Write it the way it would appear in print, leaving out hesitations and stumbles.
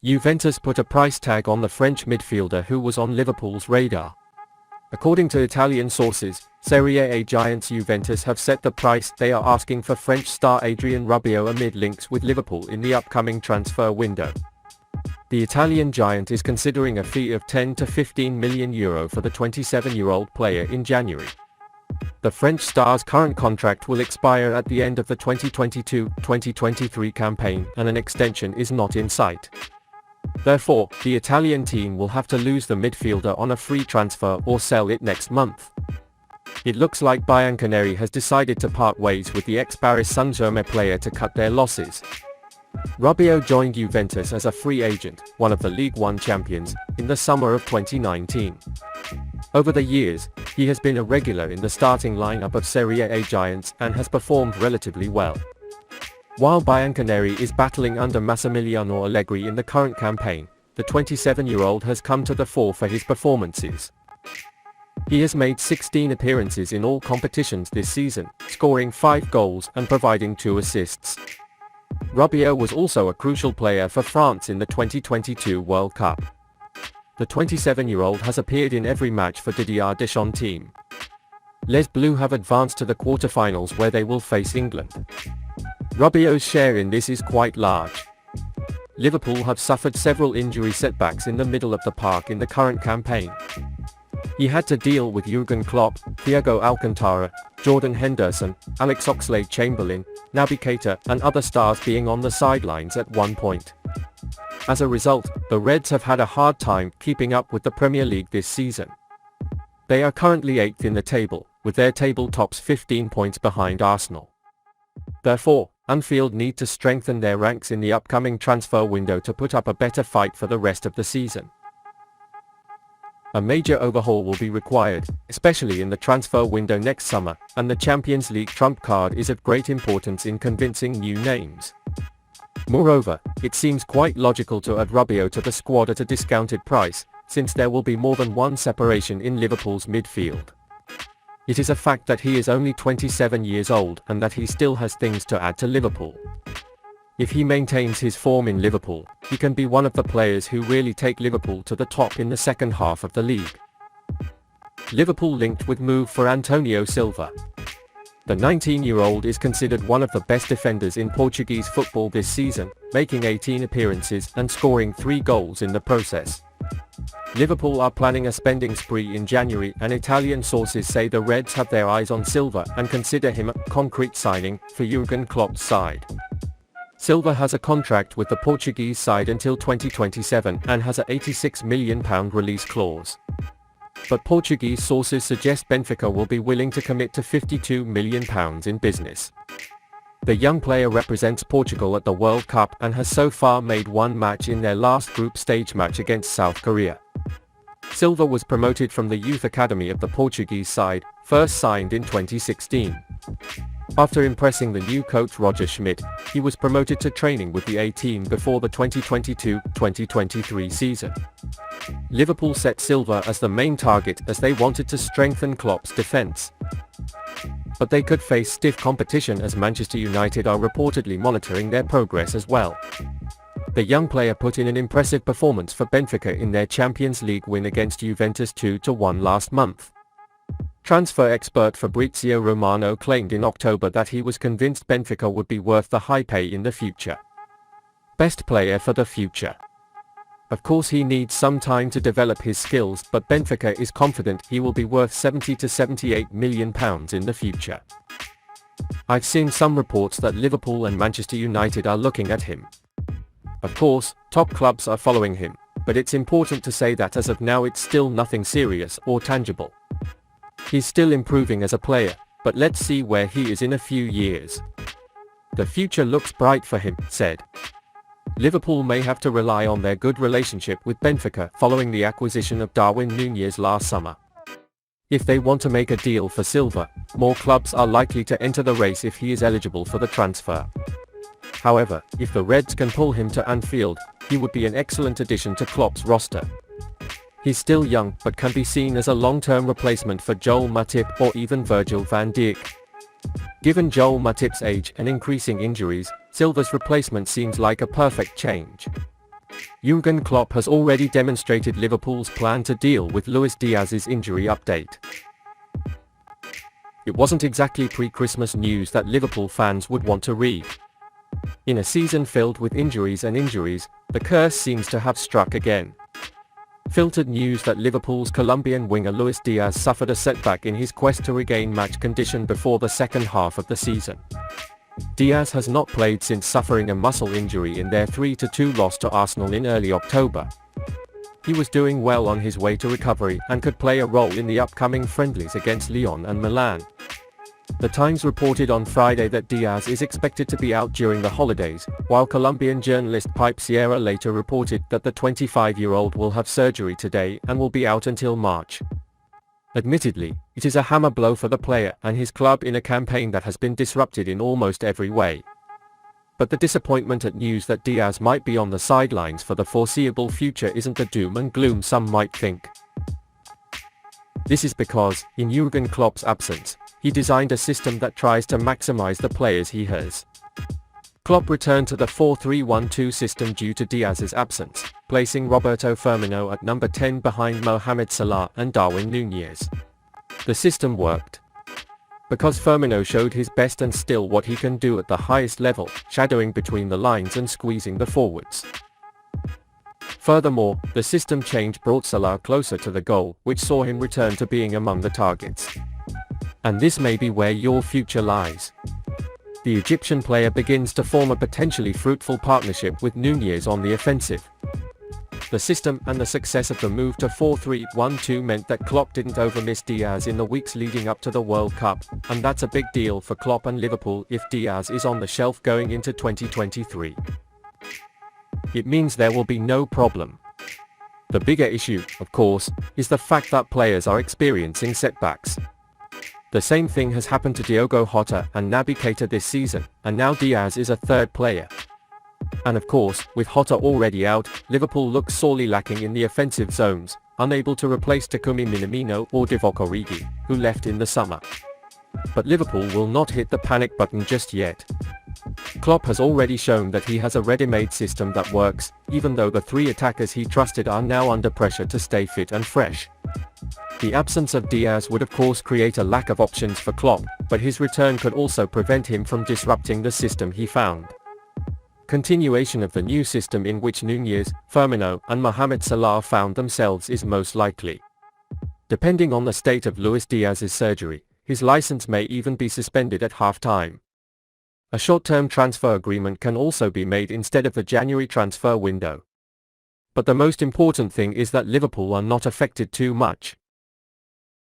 Juventus put a price tag on the French midfielder who was on Liverpool's radar. According to Italian sources, Serie A giants Juventus have set the price they are asking for French star Adrien Rabiot amid links with Liverpool in the upcoming transfer window. The Italian giant is considering a fee of 10 to 15 million euro for the 27-year-old player in January. The French star's current contract will expire at the end of the 2022-2023 campaign, and an extension is not in sight. Therefore, the Italian team will have to lose the midfielder on a free transfer or sell it next month. It looks like Bianconeri has decided to part ways with the ex-Paris Saint-Germain player to cut their losses. Rabiot joined Juventus as a free agent, one of the League One champions, in the summer of 2019. Over the years, he has been a regular in the starting lineup of Serie A giants and has performed relatively well. While Bianconeri is battling under Massimiliano Allegri in the current campaign, the 27-year-old has come to the fore for his performances. He has made 16 appearances in all competitions this season, scoring 5 goals and providing 2 assists. Rabiot was also a crucial player for France in the 2022 World Cup. The 27-year-old has appeared in every match for Didier Deschamps' team. Les Bleus have advanced to the quarter-finals where they will face England. Rabiot's share in this is quite large. Liverpool have suffered several injury setbacks in the middle of the park in the current campaign. He had to deal with Jürgen Klopp, Thiago Alcantara, Jordan Henderson, Alex Oxlade-Chamberlain, Naby Keita and other stars being on the sidelines at one point. As a result, the Reds have had a hard time keeping up with the Premier League this season. They are currently 8th in the table, with their table tops 15 points behind Arsenal. Therefore, Anfield need to strengthen their ranks in the upcoming transfer window to put up a better fight for the rest of the season. A major overhaul will be required, especially in the transfer window next summer, and the Champions League trump card is of great importance in convincing new names. Moreover, it seems quite logical to add Rabiot to the squad at a discounted price, since there will be more than one separation in Liverpool's midfield. It is a fact that he is only 27 years old and that he still has things to add to Liverpool. If he maintains his form in Liverpool, he can be one of the players who really take Liverpool to the top in the second half of the league. Liverpool linked with move for Antonio Silva. The 19-year-old is considered one of the best defenders in Portuguese football this season, making 18 appearances and scoring 3 goals in the process. Liverpool are planning a spending spree in January, and Italian sources say the Reds have their eyes on Silva and consider him a concrete signing for Jürgen Klopp's side. Silva has a contract with the Portuguese side until 2027 and has a £86 million release clause. But Portuguese sources suggest Benfica will be willing to commit to £52 million in business. The young player represents Portugal at the World Cup and has so far made 1 match in their last group stage match against South Korea. Silva was promoted from the youth academy of the Portuguese side, first signed in 2016. After impressing the new coach Roger Schmidt, he was promoted to training with the A-team before the 2022-2023 season. Liverpool set Silva as the main target as they wanted to strengthen Klopp's defence. But they could face stiff competition as Manchester United are reportedly monitoring their progress as well. The young player put in an impressive performance for Benfica in their Champions League win against Juventus 2-1 last month. Transfer expert Fabrizio Romano claimed in October that he was convinced Benfica would be worth the high pay in the future. Best player for the future. Of course he needs some time to develop his skills, but Benfica is confident he will be worth £70 to £78 million in the future. I've seen some reports that Liverpool and Manchester United are looking at him. Of course, top clubs are following him, but it's important to say that as of now it's still nothing serious or tangible. He's still improving as a player, but let's see where he is in a few years. The future looks bright for him, said. Liverpool may have to rely on their good relationship with Benfica following the acquisition of Darwin Nunez last summer. If they want to make a deal for Silva, more clubs are likely to enter the race if he is eligible for the transfer. However, if the Reds can pull him to Anfield, he would be an excellent addition to Klopp's roster. He's still young but can be seen as a long-term replacement for Joel Matip or even Virgil van Dijk. Given Joel Matip's age and increasing injuries, Silva's replacement seems like a perfect change. Jürgen Klopp has already demonstrated Liverpool's plan to deal with Luis Diaz's injury update. It wasn't exactly pre-Christmas news that Liverpool fans would want to read. In a season filled with injuries, the curse seems to have struck again. Filtered news that Liverpool's Colombian winger Luis Diaz suffered a setback in his quest to regain match condition before the second half of the season. Diaz has not played since suffering a muscle injury in their 3-2 loss to Arsenal in early October. He was doing well on his way to recovery and could play a role in the upcoming friendlies against Lyon and Milan. The Times reported on Friday that Diaz is expected to be out during the holidays, while Colombian journalist Pipe Sierra later reported that the 25-year-old will have surgery today and will be out until March. Admittedly, it is a hammer blow for the player and his club in a campaign that has been disrupted in almost every way. But the disappointment at news that Diaz might be on the sidelines for the foreseeable future isn't the doom and gloom some might think. This is because, in Jürgen Klopp's absence, he designed a system that tries to maximize the players he has. Klopp returned to the 4-3-1-2 system due to Diaz's absence, placing Roberto Firmino at number 10 behind Mohamed Salah and Darwin Nunez. The system worked because Firmino showed his best and still what he can do at the highest level, shadowing between the lines and squeezing the forwards. Furthermore, the system change brought Salah closer to the goal, which saw him return to being among the targets. And this may be where your future lies. The Egyptian player begins to form a potentially fruitful partnership with Nunez on the offensive. The system and the success of the move to 4-3-1-2 meant that Klopp didn't overmiss Diaz in the weeks leading up to the World Cup, and that's a big deal for Klopp and Liverpool if Diaz is on the shelf going into 2023. It means there will be no problem. The bigger issue, of course, is the fact that players are experiencing setbacks. The same thing has happened to Diogo Jota and Naby Keita this season, and now Diaz is a third player. And of course, with Jota already out, Liverpool looks sorely lacking in the offensive zones, unable to replace Takumi Minamino or Divock Origi, who left in the summer. But Liverpool will not hit the panic button just yet. Klopp has already shown that he has a ready-made system that works, even though the three attackers he trusted are now under pressure to stay fit and fresh. The absence of Diaz would of course create a lack of options for Klopp, but his return could also prevent him from disrupting the system he found. Continuation of the new system in which Nunez, Firmino, and Mohamed Salah found themselves is most likely. Depending on the state of Luis Diaz's surgery, his license may even be suspended at half-time. A short-term transfer agreement can also be made instead of the January transfer window. But the most important thing is that Liverpool are not affected too much.